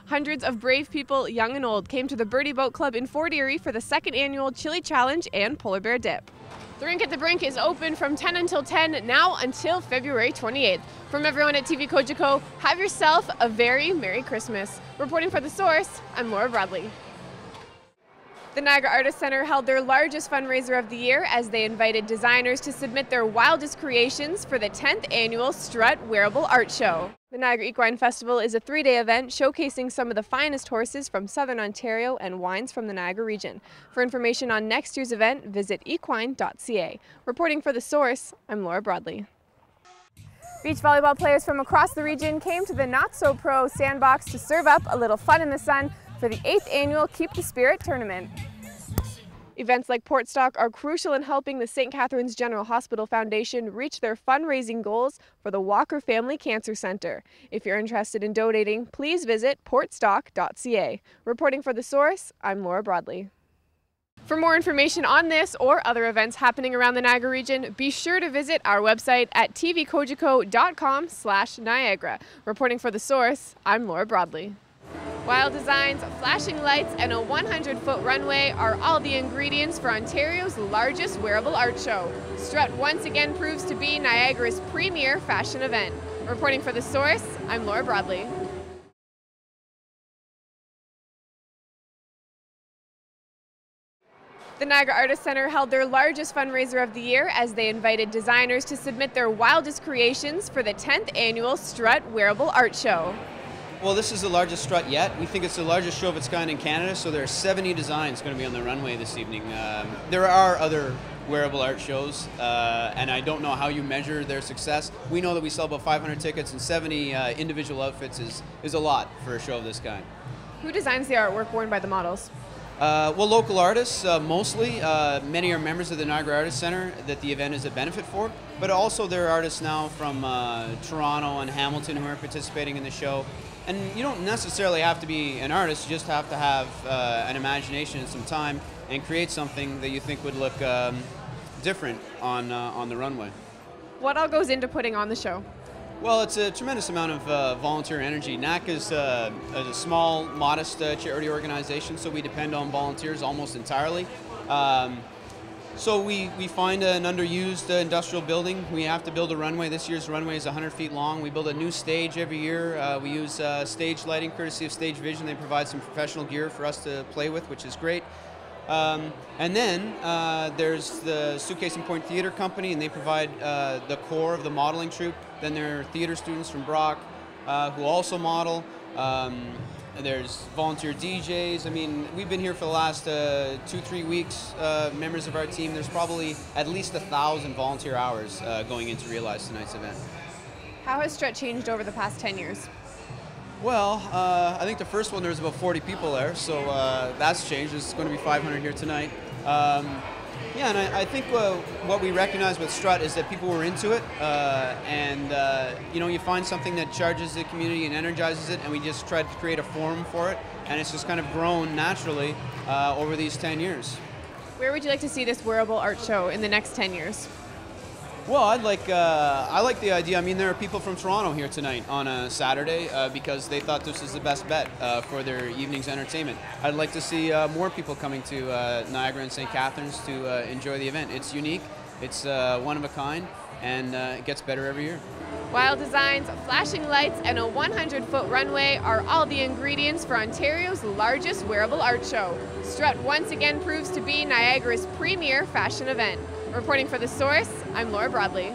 Hundreds of brave people, young and old, came to the Birdie Boat Club in Fort Erie for the second annual Chili Challenge and Polar Bear Dip. The rink at the brink is open from 10 until 10, now until February 28th. From everyone at TV Kojiko, have yourself a very Merry Christmas. Reporting for The Source, I'm Laura Broadley. The Niagara Artist Centre held their largest fundraiser of the year as they invited designers to submit their wildest creations for the 10th annual Strut Wearable Art Show. The Niagara Equine Festival is a 3-day event showcasing some of the finest horses from Southern Ontario and wines from the Niagara region. For information on next year's event, visit equine.ca. Reporting for The Source, I'm Laura Broadley. Beach volleyball players from across the region came to the not-so-pro sandbox to serve up a little fun in the sun for the 8th annual Keep the Spirit tournament. Events like Portstock are crucial in helping the St. Catharines General Hospital Foundation reach their fundraising goals for the Walker Family Cancer Center. If you're interested in donating, please visit portstock.ca. Reporting for The Source, I'm Laura Broadley. For more information on this or other events happening around the Niagara region, be sure to visit our website at tvkojiko.com/Niagara. Reporting for The Source, I'm Laura Broadley. Wild designs, flashing lights, and a 100-foot runway are all the ingredients for Ontario's largest wearable art show. Strut once again proves to be Niagara's premier fashion event. Reporting for The Source, I'm Laura Broadley. The Niagara Artist Centre held their largest fundraiser of the year as they invited designers to submit their wildest creations for the 10th annual Strut Wearable Art Show. Well, this is the largest strut yet. We think it's the largest show of its kind in Canada, so there are 70 designs going to be on the runway this evening. There are other wearable art shows, and I don't know how you measure their success. We know that we sell about 500 tickets, and 70 individual outfits is a lot for a show of this kind. Who designs the artwork worn by the models? Well, local artists, mostly. Many are members of the Niagara Artist Centre that the event is a benefit for, but also there are artists now from Toronto and Hamilton who are participating in the show. And you don't necessarily have to be an artist, you just have to have an imagination and some time and create something that you think would look different on the runway. What all goes into putting on the show? Well, it's a tremendous amount of volunteer energy. NAC is a small, modest charity organization, so we depend on volunteers almost entirely. So we find an underused industrial building. We have to build a runway. This year's runway is 100 feet long. We build a new stage every year. We use stage lighting courtesy of Stage Vision. They provide some professional gear for us to play with, which is great. And then there's the Suitcase and Point Theatre Company, and they provide the core of the modeling troupe. Then there are theater students from Brock who also model. There's volunteer DJs. I mean, we've been here for the last 2-3 weeks, members of our team. There's probably at least 1,000 volunteer hours going in to realize tonight's event. How has Strut changed over the past 10 years? Well, I think the first one there was about 40 people there, so that's changed. There's going to be 500 here tonight. Yeah, and I think what we recognize with Strut is that people were into it, and you know, you find something that charges the community and energizes it, and we just tried to create a forum for it, and it's just kind of grown naturally over these 10 years. Where would you like to see this wearable art show in the next 10 years? Well, I like the idea. I mean, there are people from Toronto here tonight on a Saturday because they thought this was the best bet for their evening's entertainment. I'd like to see more people coming to Niagara and St. Catharines to enjoy the event. It's unique, it's one of a kind, and it gets better every year. Wild designs, flashing lights, and a 100-foot runway are all the ingredients for Ontario's largest wearable art show. Strut once again proves to be Niagara's premier fashion event. Reporting for The Source, I'm Laura Broadley.